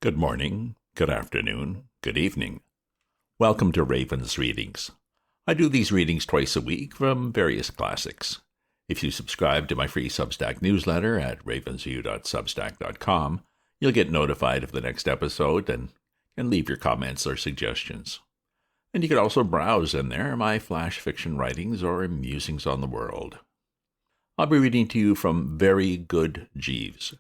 Good morning, good afternoon, good evening. Welcome to Raven's Readings. I do these readings twice a week from various classics. If you subscribe to my free Substack newsletter at ravensview.substack.com, you'll get notified of the next episode and can leave your comments or suggestions. And you can also browse in there my flash fiction writings or musings on the world. I'll be reading to you from Very Good Jeeves.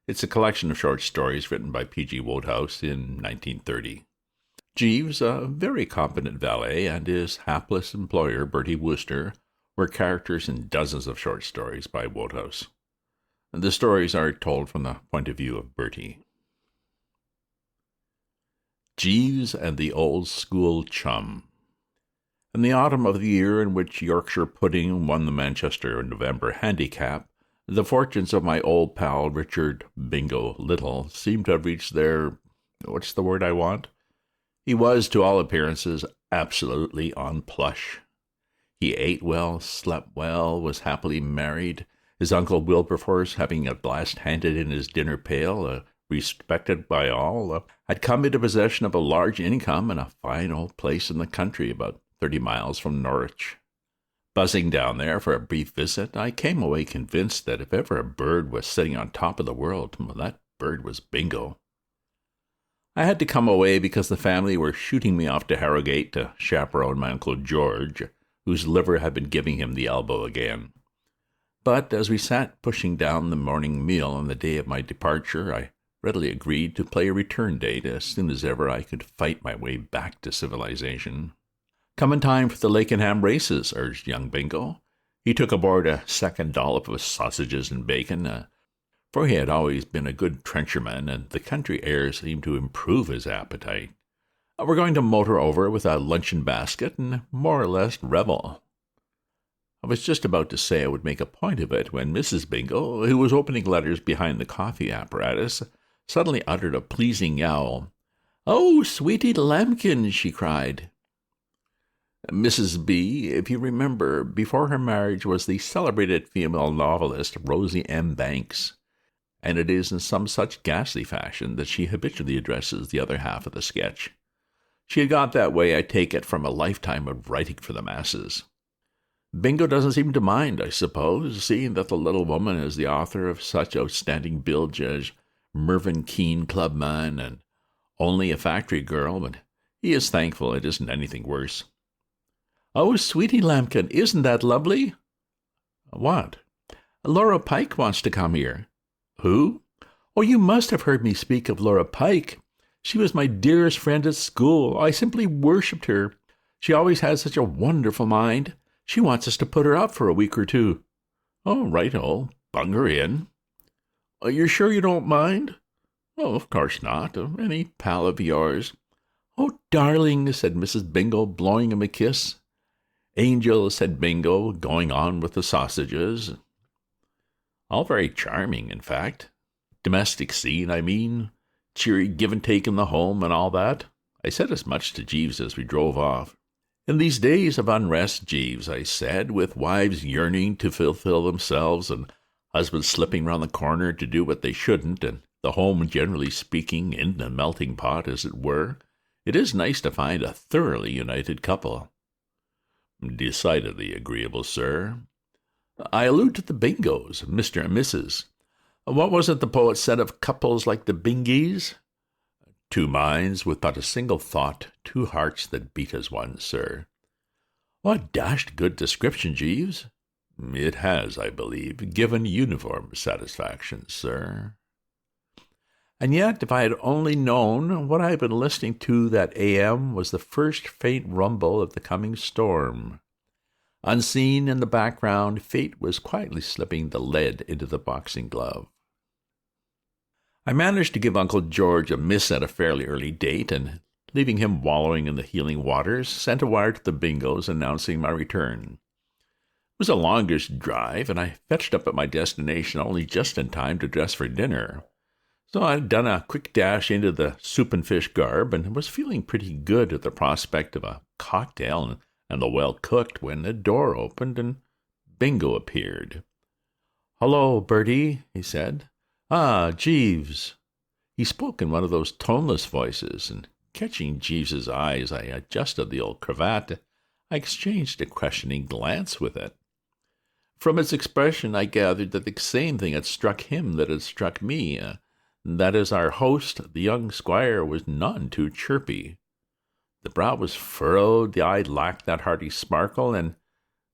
It's a collection of short stories written by P.G. Wodehouse in 1930. Jeeves, a very competent valet, and his hapless employer, Bertie Wooster, were characters in dozens of short stories by Wodehouse. The stories are told from the point of view of Bertie. Jeeves and the Old School Chum. In the autumn of the year in which Yorkshire Pudding won the Manchester November Handicap, the fortunes of my old pal Richard Bingo Little seemed to have reached their... what's the word I want? He was, to all appearances, absolutely on plush. He ate well, slept well, was happily married, his uncle Wilberforce having at last handed in his dinner pail, respected by all, had come into possession of a large income and a fine old place in the country about 30 miles from Norwich. Buzzing down there for a brief visit, I came away convinced that if ever a bird was sitting on top of the world, that bird was Bingo. I had to come away because the family were shooting me off to Harrogate to chaperone my Uncle George, whose liver had been giving him the elbow again. But as we sat pushing down the morning meal on the day of my departure, I readily agreed to play a return date as soon as ever I could fight my way back to civilization. "Come in time for the Lakenham races," urged young Bingo. He took aboard a second dollop of sausages and bacon, for he had always been a good trencherman, and the country air seemed to improve his appetite. "We're going to motor over with a luncheon basket and more or less revel." I was just about to say I would make a point of it when Mrs. Bingo, who was opening letters behind the coffee apparatus, suddenly uttered a pleasing yowl. "Oh, sweetie lambkin!" she cried. Mrs. B., if you remember, before her marriage was the celebrated female novelist Rosie M. Banks, and it is in some such ghastly fashion that she habitually addresses the other half of the sketch. She had got that way, I take it, from a lifetime of writing for the masses. Bingo doesn't seem to mind, I suppose, seeing that the little woman is the author of such outstanding bilge as Mervyn Keene Clubman and Only a Factory Girl, but he is thankful it isn't anything worse. "Oh, sweetie lambkin, isn't that lovely?" "What?" "Laura Pike wants to come here." "Who?" "Oh, you must have heard me speak of Laura Pike. She was my dearest friend at school. I simply worshipped her. She always had such a wonderful mind. She wants us to put her up for a week or two." "Oh, right-o. Bung her in." "You're sure you don't mind?" "Oh, of course not. Any pal of yours." "Oh, darling," said Mrs. Bingo, blowing him a kiss. "Angel," said Bingo, going on with the sausages. All very charming, in fact. Domestic scene, I mean. Cheery give and take in the home and all that. I said as much to Jeeves as we drove off. "In these days of unrest, Jeeves," I said, "with wives yearning to fulfill themselves and husbands slipping round the corner to do what they shouldn't, and the home, generally speaking, in a melting pot, as it were, it is nice to find a thoroughly united couple." "Decidedly agreeable, sir." "I allude to the Bingos, Mr. and Mrs. What was it the poet said of couples like the Bingies? 'Two minds with but a single thought, two hearts that beat as one,' sir." "What dashed good description, Jeeves." "It has, I believe, given uniform satisfaction, sir." And yet, if I had only known, what I had been listening to that a.m. was the first faint rumble of the coming storm. Unseen in the background, fate was quietly slipping the lead into the boxing glove. I managed to give Uncle George a miss at a fairly early date, and, leaving him wallowing in the healing waters, sent a wire to the Bingos announcing my return. It was a longish drive, and I fetched up at my destination only just in time to dress for dinner. So I had done a quick dash into the soup and fish garb, and was feeling pretty good at the prospect of a cocktail and the well-cooked when the door opened and Bingo appeared. "Hello, Bertie," he said. "Ah, Jeeves." He spoke in one of those toneless voices, and catching Jeeves's eyes, I adjusted the old cravat. I exchanged a questioning glance with it. From its expression, I gathered that the same thing had struck him that had struck me, that as our host, the young squire, was none too chirpy. The brow was furrowed, the eye lacked that hearty sparkle, and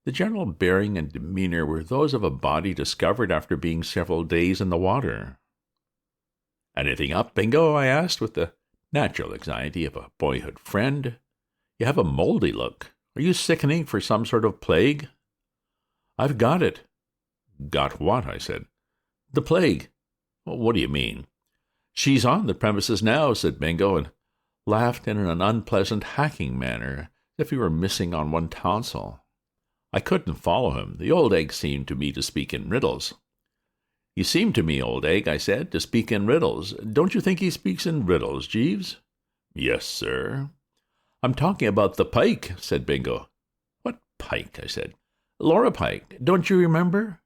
the general bearing and demeanour were those of a body discovered after being several days in the water. "Anything up, Bingo?" I asked, with the natural anxiety of a boyhood friend. "You have a mouldy look. Are you sickening for some sort of plague?" "I've got it." "Got what?" I said. "The plague." "What do you mean?" "She's on the premises now," said Bingo, and laughed in an unpleasant hacking manner, as if he were missing on one tonsil. I couldn't follow him. The old egg seemed to me to speak in riddles. "You seem to me, old egg," I said, "to speak in riddles. Don't you think he speaks in riddles, Jeeves?" "Yes, sir." "I'm talking about the Pike," said Bingo. "What Pike?" I said. "Laura Pike. Don't you remember?"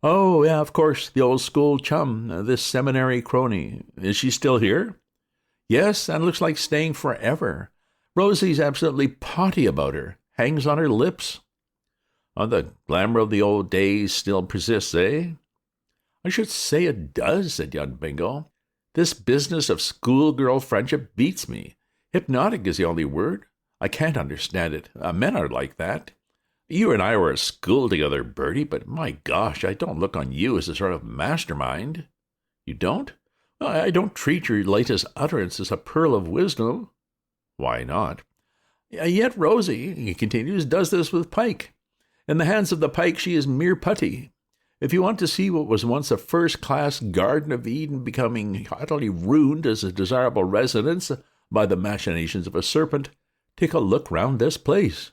"Oh, yeah, of course, the old school chum, this seminary crony. Is she still here?" "Yes, and looks like staying forever. Rosie's absolutely potty about her. Hangs on her lips." "Oh, the glamour of the old days still persists, eh?" "I should say it does," said young Bingo. "This business of schoolgirl friendship beats me. Hypnotic is the only word. I can't understand it. Men are like that. You and I were at school together, Bertie, but my gosh, I don't look on you as a sort of mastermind." "You don't?" "I don't treat your latest utterance as a pearl of wisdom." "Why not?" "Yet Rosie," he continues, "does this with Pike. In the hands of the Pike she is mere putty. If you want to see what was once a first-class Garden of Eden becoming utterly ruined as a desirable residence by the machinations of a serpent, take a look round this place."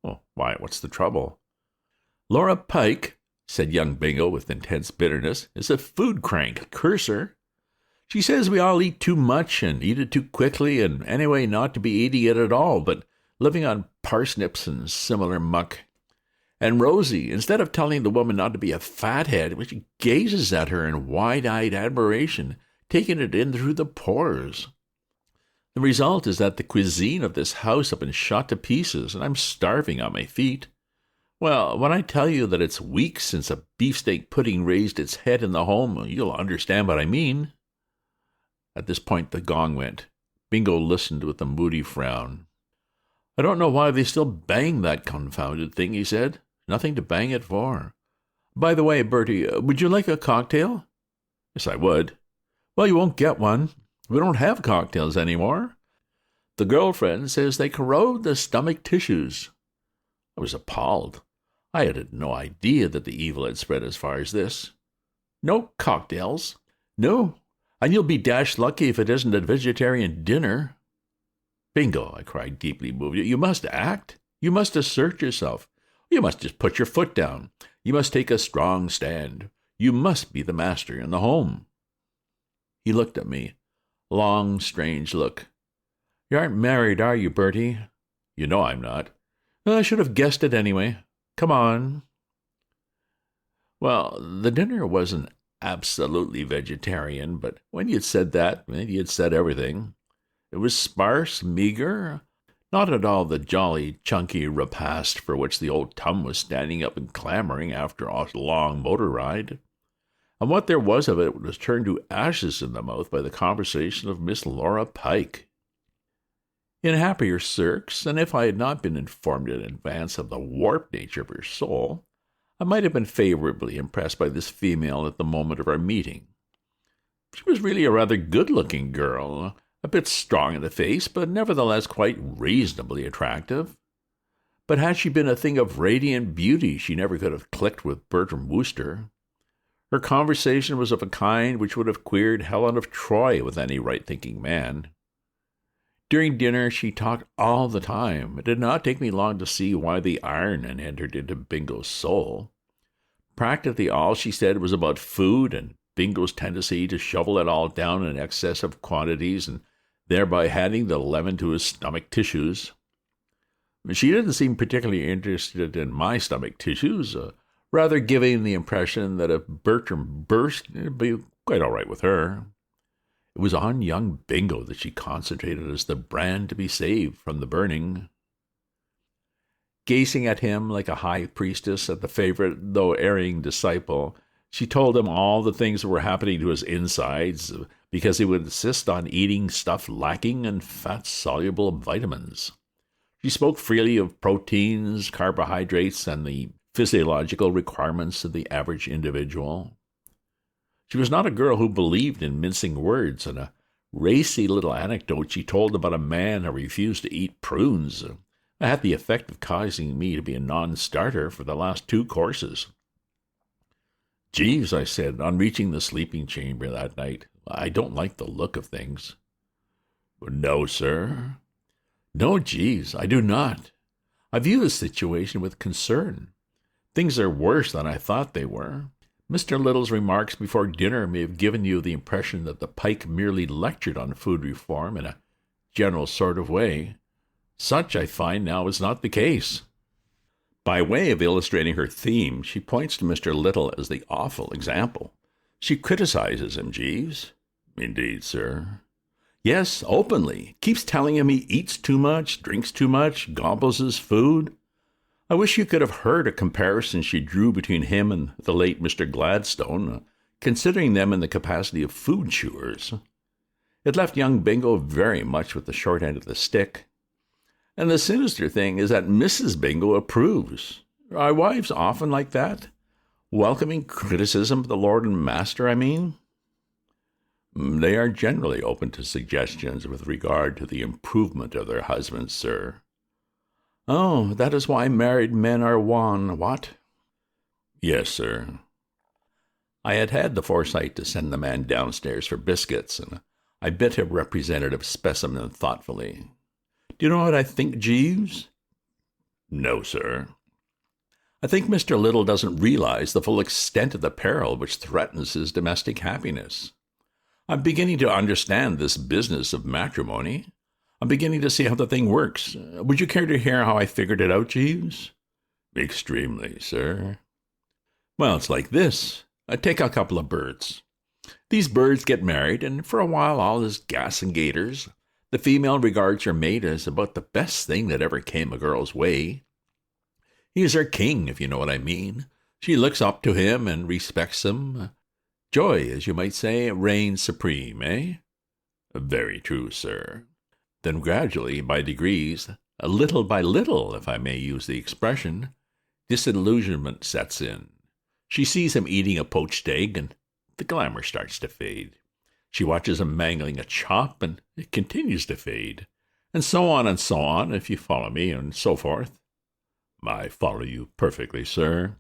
"Oh, why, what's the trouble?" "Laura Pike," said young Bingo with intense bitterness, "is a food crank, curse her. She says we all eat too much and eat it too quickly, and anyway not to be eating it at all, but living on parsnips and similar muck. And Rosie, instead of telling the woman not to be a fathead, she gazes at her in wide-eyed admiration, taking it in through the pores. The result is that the cuisine of this house has been shot to pieces, and I'm starving on my feet. Well, when I tell you that it's weeks since a beefsteak pudding raised its head in the home, you'll understand what I mean." At this point the gong went. Bingo listened with a moody frown. "I don't know why they still bang that confounded thing," he said. "Nothing to bang it for. By the way, Bertie, would you like a cocktail?" "Yes, I would." "Well, you won't get one. We don't have cocktails anymore. The girlfriend says they corrode the stomach tissues." I was appalled. I had no idea that the evil had spread as far as this. "No cocktails?" "No, and you'll be dashed lucky if it isn't a vegetarian dinner." "Bingo," I cried, deeply moved, "you must act. You must assert yourself. You must just put your foot down. You must take a strong stand. You must be the master in the home." He looked at me. Long, strange look. "You aren't married, are you, Bertie?" "You know I'm not." "I should have guessed it anyway. Come on." Well, the dinner wasn't absolutely vegetarian, but when you'd said that, you'd said everything. It was sparse, meager, not at all the jolly, chunky repast for which the old Chum was standing up and clamoring after a long motor ride. And what there was of it was turned to ashes in the mouth by the conversation of Miss Laura Pike. In happier cirques, and if I had not been informed in advance of the warped nature of her soul, I might have been favorably impressed by this female at the moment of our meeting. She was really a rather good-looking girl, a bit strong in the face, but nevertheless quite reasonably attractive. But had she been a thing of radiant beauty, she never could have clicked with Bertie Wooster. Her conversation was of a kind which would have queered Helen of Troy with any right-thinking man. During dinner she talked all the time. It did not take me long to see why the iron had entered into Bingo's soul. Practically all she said was about food and Bingo's tendency to shovel it all down in excessive quantities and thereby adding the leaven to his stomach tissues. She didn't seem particularly interested in my stomach tissues, rather giving the impression that if Bertram burst, it'd be quite all right with her. It was on young Bingo that she concentrated as the brand to be saved from the burning. Gazing at him like a high priestess at the favorite, though erring disciple, she told him all the things that were happening to his insides because he would insist on eating stuff lacking in fat-soluble vitamins. She spoke freely of proteins, carbohydrates, and the physiological requirements of the average individual. She was not a girl who believed in mincing words, and a racy little anecdote she told about a man who refused to eat prunes had the effect of causing me to be a non-starter for the last 2 courses. "Jeeves," I said, on reaching the sleeping chamber that night, "I don't like the look of things." "No, sir." "No, Jeeves, I do not. I view the situation with concern. Things are worse than I thought they were. Mr. Little's remarks before dinner may have given you the impression that the Pike merely lectured on food reform in a general sort of way. Such, I find now, is not the case." By way of illustrating her theme, she points to Mr. Little as the awful example. She criticizes him, Jeeves. "Indeed, sir." "Yes, openly. Keeps telling him he eats too much, drinks too much, gobbles his food. I wish you could have heard a comparison she drew between him and the late Mr. Gladstone, considering them in the capacity of food chewers. It left young Bingo very much with the short end of the stick. And the sinister thing is that Mrs. Bingo approves. Are wives often like that? Welcoming criticism of the Lord and Master, I mean?" "They are generally open to suggestions with regard to the improvement of their husbands, sir." "Oh, that is why married men are wan, what?" "Yes, sir." I had had the foresight to send the man downstairs for biscuits, and I bit a representative specimen thoughtfully. "Do you know what I think, Jeeves?" "No, sir." "I think Mr. Little doesn't realize the full extent of the peril which threatens his domestic happiness. I'm beginning to understand this business of matrimony. I'm beginning to see how the thing works. Would you care to hear how I figured it out, Jeeves?" "Extremely, sir." "Well, it's like this. Take a couple of birds. These birds get married, and for a while all is gas and gaiters. The female regards her mate as about the best thing that ever came a girl's way. He is her king, if you know what I mean. She looks up to him and respects him. Joy, as you might say, reigns supreme, eh?" "Very true, sir." Then gradually, by degrees, little by little, if I may use the expression, disillusionment sets in. She sees him eating a poached egg, and the glamour starts to fade. She watches him mangling a chop, and it continues to fade. And so on, if you follow me, and so forth. "I follow you perfectly, sir."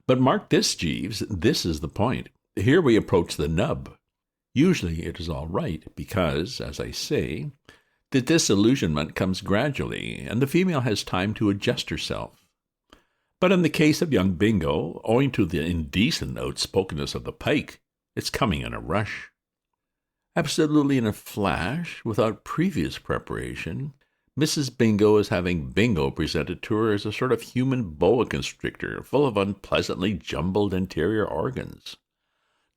But mark this, Jeeves, this is the point. Here we approach the nub. Usually it is all right, because, as I say, the disillusionment comes gradually, and the female has time to adjust herself. But in the case of young Bingo, owing to the indecent outspokenness of the Pike, it's coming in a rush. Absolutely in a flash, without previous preparation, Mrs. Bingo is having Bingo presented to her as a sort of human boa constrictor full of unpleasantly jumbled interior organs.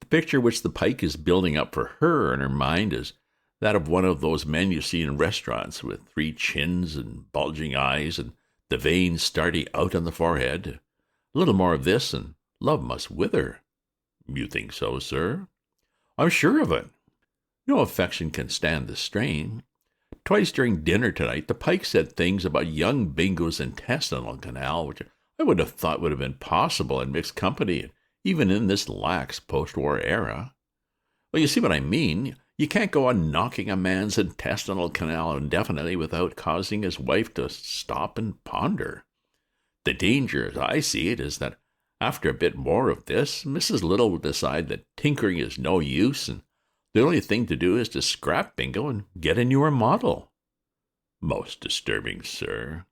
The picture which the Pike is building up for her in her mind is that of one of those men you see in restaurants with 3 chins and bulging eyes and the veins starting out on the forehead. A little more of this and love must wither. "You think so, sir?" "I'm sure of it. No affection can stand the strain. Twice during dinner tonight, the Pike said things about young Bingo's intestinal canal, which I would have thought would have been possible in mixed company, even in this lax post-war era. Well, you see what I mean. You can't go on knocking a man's intestinal canal indefinitely without causing his wife to stop and ponder. The danger, as I see it, is that after a bit more of this, Mrs. Little will decide that tinkering is no use, and the only thing to do is to scrap Bingo and get a newer model." "Most disturbing, sir."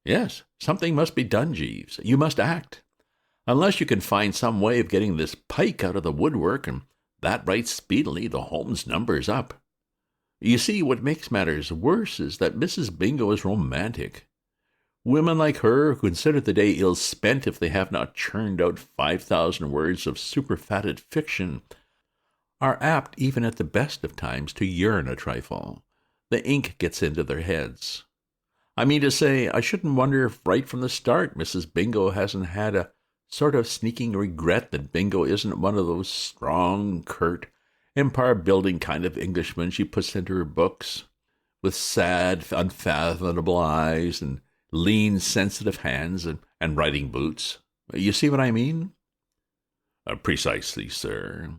"Yes, something must be done, Jeeves. You must act. Unless you can find some way of getting this Pike out of the woodwork, and that right speedily, the Holmes number's up. You see, what makes matters worse is that Mrs. Bingo is romantic. Women like her consider the day ill spent if they have not churned out 5,000 words of superfatted fiction, are apt even at the best of times to yearn a trifle. The ink gets into their heads. I mean to say, I shouldn't wonder if right from the start Mrs. Bingo hasn't had a sort of sneaking regret that Bingo isn't one of those strong, curt, empire-building kind of Englishmen she puts into her books, with sad, unfathomable eyes and lean, sensitive hands and riding boots. You see what I mean? Precisely, sir.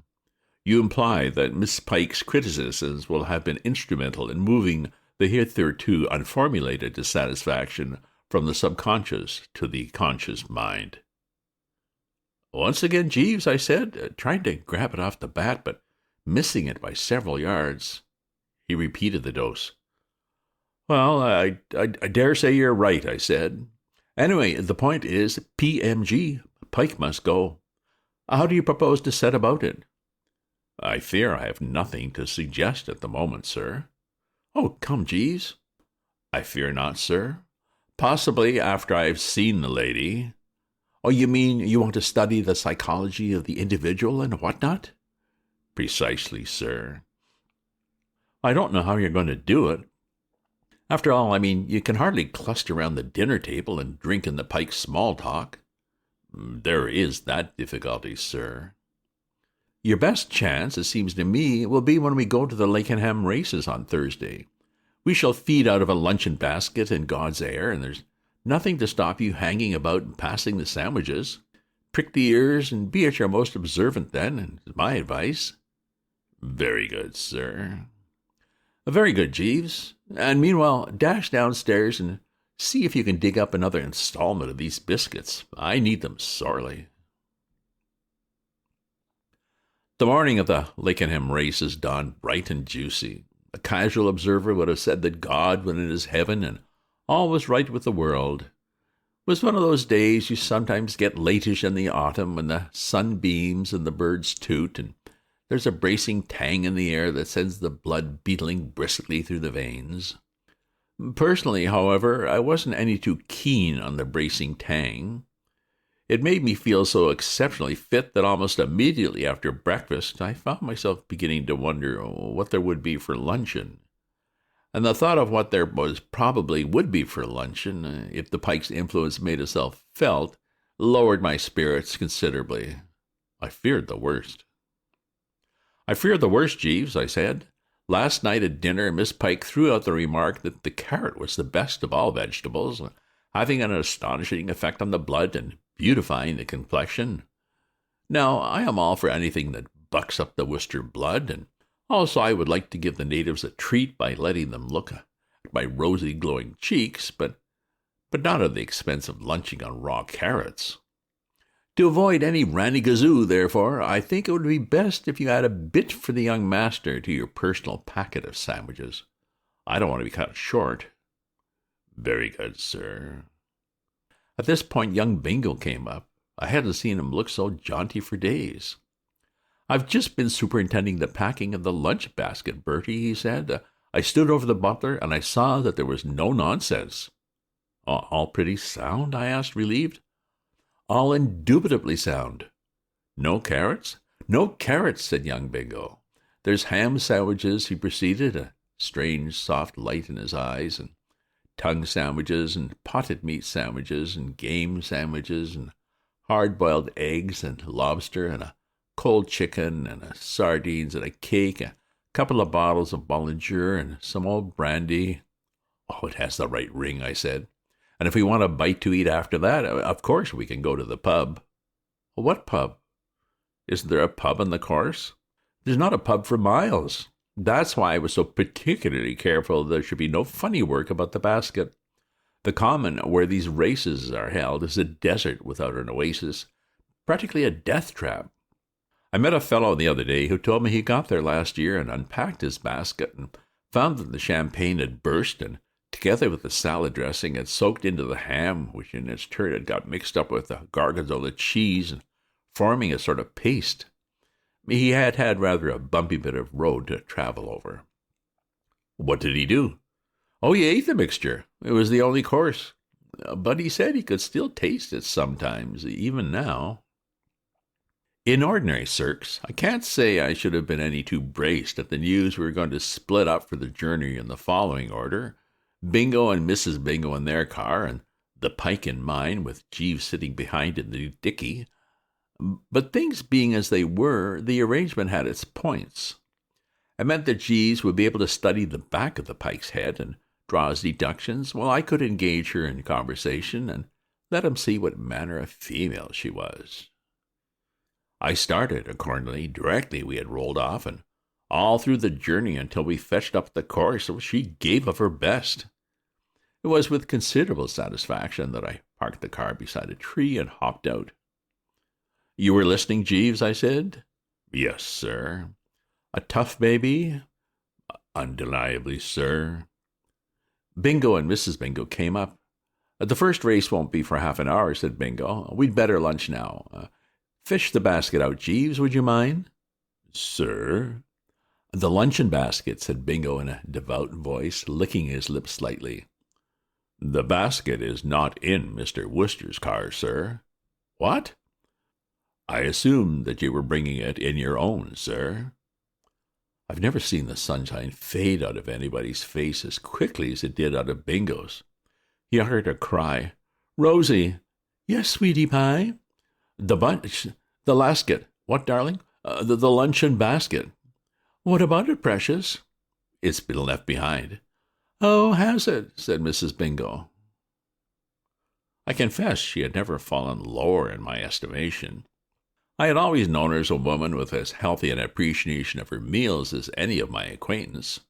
You imply that Miss Pike's criticisms will have been instrumental in moving the hitherto unformulated dissatisfaction from the subconscious to the conscious mind. Once again, Jeeves, I said, trying to grab it off the bat, but missing it by several yards. He repeated the dose. Well, I dare say you're right, I said. Anyway, the point is, PMG, Pike must go. How do you propose to set about it? I fear I have nothing to suggest at the moment, sir. Oh, come, Jeeves. I fear not, sir. Possibly after I have seen the lady. Oh, you mean you want to study the psychology of the individual and what not? Precisely, sir. I don't know how you're going to do it. After all, I mean, you can hardly cluster round the dinner table and drink in the Pike's small talk. There is that difficulty, sir. Your best chance, it seems to me, will be when we go to the Lakenham races on Thursday. We shall feed out of a luncheon basket in God's air, and there's nothing to stop you hanging about and passing the sandwiches. Prick the ears and be at your most observant then, is my advice. Very good, sir. Very good, Jeeves. And meanwhile, dash downstairs and see if you can dig up another installment of these biscuits. I need them sorely. The morning of the Lakenham races dawned bright and juicy. A casual observer would have said that God was in his heaven and all was right with the world. It was one of those days you sometimes get latish in the autumn when the sun beams and the birds toot, and there's a bracing tang in the air that sends the blood beetling briskly through the veins. Personally, however, I wasn't any too keen on the bracing tang. It made me feel so exceptionally fit that almost immediately after breakfast I found myself beginning to wonder what there would be for luncheon. And the thought of what there probably would be for luncheon, if the Pike's influence made itself felt, lowered my spirits considerably. I feared the worst. I feared the worst, Jeeves, I said. Last night at dinner, Miss Pike threw out the remark that the carrot was the best of all vegetables, having an astonishing effect on the blood and beautifying the complexion. Now, I am all for anything that bucks up the Wooster blood, and also I would like to give the natives a treat by letting them look at my rosy glowing cheeks, but not at the expense of lunching on raw carrots. To avoid any ranny-gazoo, therefore, I think it would be best if you add a bit for the young master to your personal packet of sandwiches. I don't want to be cut short. Very good, sir. At this point, young Bingo came up. I hadn't seen him look so jaunty for days. I've just been superintending the packing of the lunch basket, Bertie, he said. I stood over the butler, and I saw that there was no nonsense. All pretty sound? I asked, relieved. All indubitably sound. No carrots? No carrots, said young Bingo. There's ham sandwiches, he proceeded, a strange soft light in his eyes, and tongue sandwiches, and potted meat sandwiches, and game sandwiches, and hard-boiled eggs, and lobster, and a cold chicken, and sardines, and a cake, a couple of bottles of Bollinger, and some old brandy. Oh, it has the right ring, I said. And if we want a bite to eat after that, of course we can go to the pub. What pub? Isn't there a pub on the course? There's not a pub for miles. That's why I was so particularly careful there should be no funny work about the basket. The common where these races are held is a desert without an oasis, practically a death trap. I met a fellow the other day who told me he got there last year and unpacked his basket and found that the champagne had burst and, together with the salad dressing, had soaked into the ham, which in its turn had got mixed up with the gorgonzola cheese and forming a sort of paste. He had had rather a bumpy bit of road to travel over. What did he do? Oh, he ate the mixture. It was the only course. But he said he could still taste it sometimes, even now. In ordinary circs, I can't say I should have been any too braced at the news we were going to split up for the journey in the following order: Bingo and Mrs. Bingo in their car, and the Pike in mine, with Jeeves sitting behind in the dickey. But things being as they were, the arrangement had its points. It meant that Jeeves would be able to study the back of the Pike's head and draw his deductions, while I could engage her in conversation and let him see what manner of female she was. I started, accordingly, directly we had rolled off, and all through the journey until we fetched up the course, she gave of her best. It was with considerable satisfaction that I parked the car beside a tree and hopped out. "You were listening, Jeeves?" I said. "Yes, sir." "A tough baby?" "Undeniably, sir." Bingo and Mrs. Bingo came up. "The first race won't be for half an hour," said Bingo. "We'd better lunch now. Fish the basket out, Jeeves, would you mind?" "Sir?" "The luncheon basket," said Bingo in a devout voice, licking his lips slightly. "The basket is not in Mr. Wooster's car, sir." "What?" "I assumed that you were bringing it in your own, sir." I've never seen the sunshine fade out of anybody's face as quickly as it did out of Bingo's. He uttered a cry. "Rosie!" "Yes, sweetie pie?" "The bunch, the lasket." "What, darling?" The luncheon basket." "What about it, precious?" "It's been left behind." "Oh, has it?" said Mrs. Bingo. I confess she had never fallen lower in my estimation. I had always known her as a woman with as healthy an appreciation of her meals as any of my acquaintance.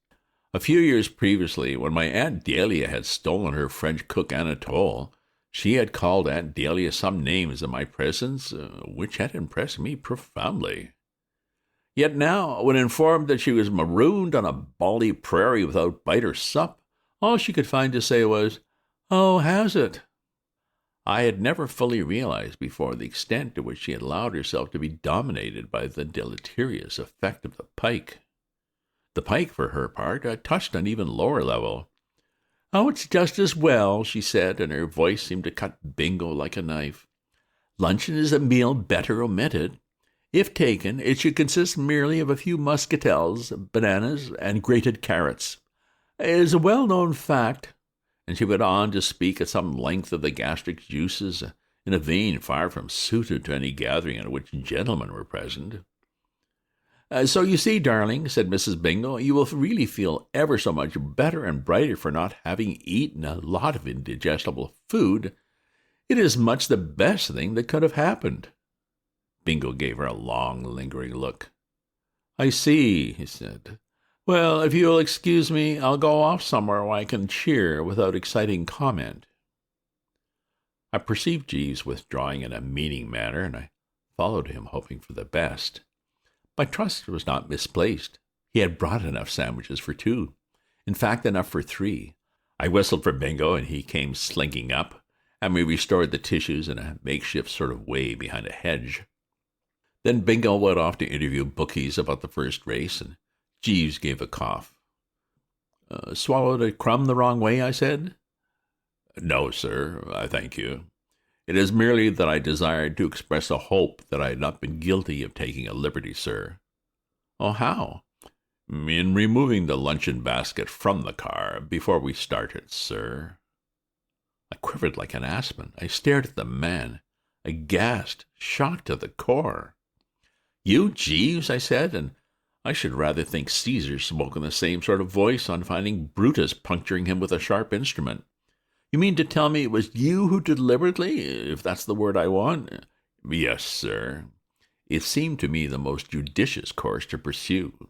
A few years previously, when my Aunt Dahlia had stolen her French cook Anatole, she had called Aunt Dahlia some names in my presence which had impressed me profoundly. Yet now, when informed that she was marooned on a baldy prairie without bite or sup, all she could find to say was, "Oh, has it?" I had never fully realized before the extent to which she had allowed herself to be dominated by the deleterious effect of the Pike. The Pike, for her part, touched on even lower level. "Oh, it's just as well," she said, and her voice seemed to cut Bingo like a knife. "Luncheon is a meal better omitted. If taken, it should consist merely of a few muscatels, bananas, and grated carrots. It is a well-known fact," and she went on to speak at some length of the gastric juices, in a vein far from suited to any gathering at which gentlemen were present. "So you see, darling," said Mrs. Bingo, "you will really feel ever so much better and brighter for not having eaten a lot of indigestible food. It is much the best thing that could have happened." Bingo gave her a long, lingering look. "I see," he said. "Well, if you'll excuse me, I'll go off somewhere where I can cheer without exciting comment." I perceived Jeeves withdrawing in a meaning manner, and I followed him, hoping for the best. My trust was not misplaced. He had brought enough sandwiches for two. In fact, enough for three. I whistled for Bingo, and he came slinking up, and we restored the tissues in a makeshift sort of way behind a hedge. Then Bingo went off to interview bookies about the first race, and Jeeves gave a cough. "Swallowed a crumb the wrong way?" I said. "No, sir, I thank you. It is merely that I desired to express a hope that I had not been guilty of taking a liberty, sir." "Oh, how?" "In removing the luncheon basket from the car before we started, sir." I quivered like an aspen. I stared at the man, aghast, shocked to the core. "You, Jeeves?" I said, and I should rather think Caesar spoke in the same sort of voice on finding Brutus puncturing him with a sharp instrument. "You mean to tell me it was you who deliberately, if that's the word I want?" "Yes, sir. It seemed to me the most judicious course to pursue.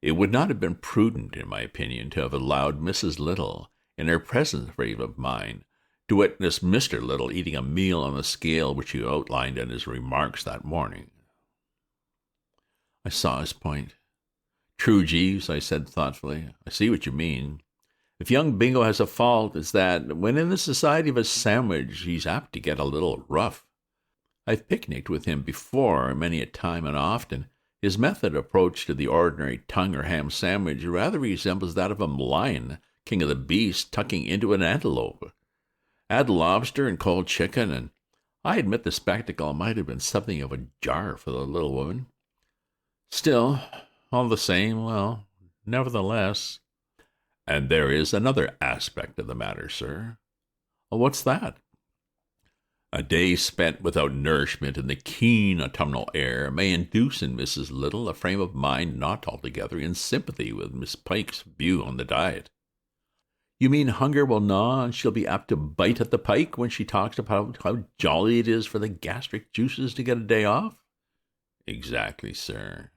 It would not have been prudent, in my opinion, to have allowed Mrs. Little, in her present frame of mind, to witness Mr. Little eating a meal on the scale which he outlined in his remarks that morning." I saw his point. "True, Jeeves," I said thoughtfully. "I see what you mean. If young Bingo has a fault, it's that, when in the society of a sandwich, he's apt to get a little rough. I've picnicked with him before, many a time and often. His method of approach to the ordinary tongue or ham sandwich rather resembles that of a lion, king of the beasts, tucking into an antelope. Add lobster and cold chicken, and I admit the spectacle might have been something of a jar for the little woman. Still, all the same, well, nevertheless. And there is another aspect of the matter, sir. What's that? A day spent without nourishment in the keen autumnal air may induce in Mrs. Little a frame of mind not altogether in sympathy with Miss Pike's view on the diet. You mean hunger will gnaw and she'll be apt to bite at the pike when she talks about how jolly it is for the gastric juices to get a day off? Exactly, sir.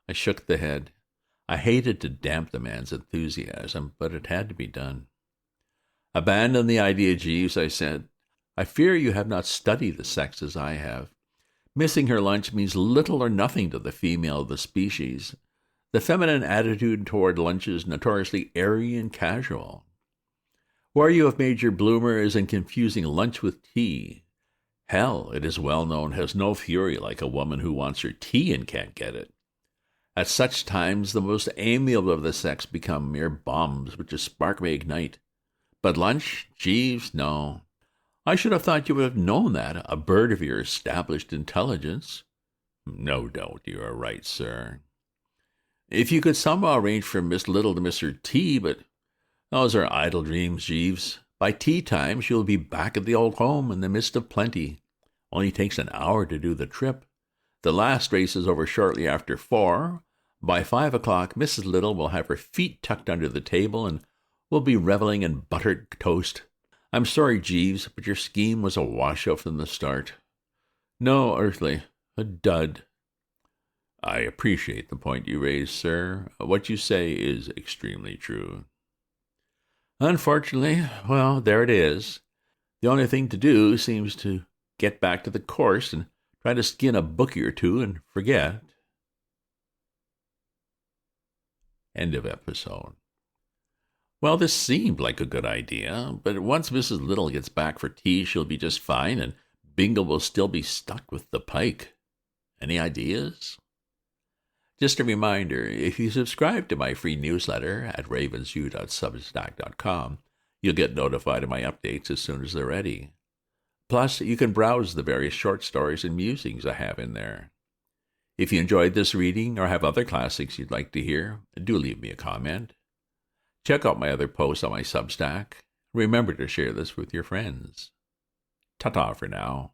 I shook the head. I hated to damp the man's enthusiasm, but it had to be done. Abandon the idea, Jeeves, I said. I fear you have not studied the sex as I have. Missing her lunch means little or nothing to the female of the species. The feminine attitude toward lunch is notoriously airy and casual. Where you have made your bloomer is in confusing lunch with tea. Hell, it is well known, has no fury like a woman who wants her tea and can't get it. At such times, the most amiable of the sex become mere bombs which a spark may ignite. But lunch, Jeeves, no. I should have thought you would have known that, a bird of your established intelligence. No doubt you are right, sir. If you could somehow arrange for Miss Little to miss her tea, but those are idle dreams, Jeeves. By tea time she will be back at the old home in the midst of plenty. Only takes an hour to do the trip. The last race is over shortly after 4. By 5 o'clock, Mrs. Little will have her feet tucked under the table and will be reveling in buttered toast. I'm sorry, Jeeves, but your scheme was a washout from the start. No, earthly, a dud. I appreciate the point you raise, sir. What you say is extremely true. Unfortunately, well, there it is. The only thing to do seems to get back to the course and try to skin a bookie or two and forget. End of episode. Well, this seemed like a good idea, but once Mrs. Little gets back for tea, she'll be just fine, and Bingle will still be stuck with the pike. Any ideas? Just a reminder, if you subscribe to my free newsletter at ravensview.substack.com, you'll get notified of my updates as soon as they're ready. Plus, you can browse the various short stories and musings I have in there. If you enjoyed this reading or have other classics you'd like to hear, do leave me a comment. Check out my other posts on my Substack. Remember to share this with your friends. Ta-ta for now.